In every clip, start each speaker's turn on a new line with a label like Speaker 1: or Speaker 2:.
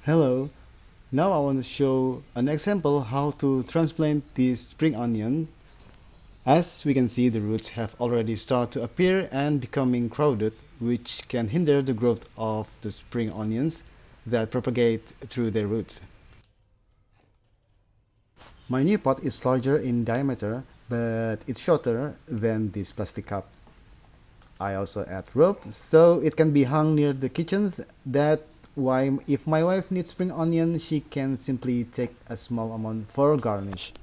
Speaker 1: Hello, now I want to show an example how to transplant the spring onion. As we can see, the roots have already started to appear and becoming crowded, which can hinder the growth of the spring onions that propagate through their roots. My new pot is larger in diameter, but it's shorter than this plastic cup. I also add rope so it can be hung near the kitchens. That why if my wife needs spring onion, she can simply take a small amount for garnish.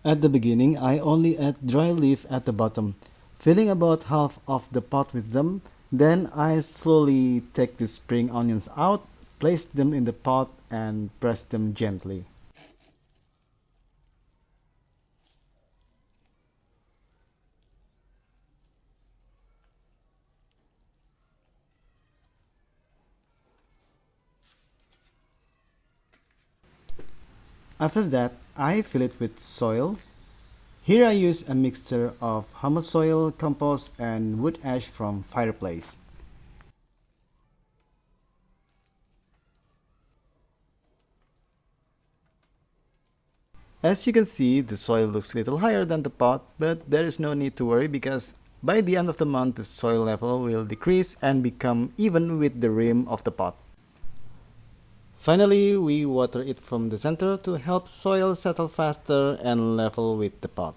Speaker 1: At the beginning, I only add dry leaf at the bottom, filling about half of the pot with them. Then I slowly take the spring onions out, place them in the pot and press them gently. After that, I fill it with soil. Here I use a mixture of humus soil, compost, and wood ash from fireplace. As you can see, the soil looks a little higher than the pot, but there is no need to worry because by the end of the month the soil level will decrease and become even with the rim of the pot. Finally, we water it from the center to help soil settle faster and level with the pot.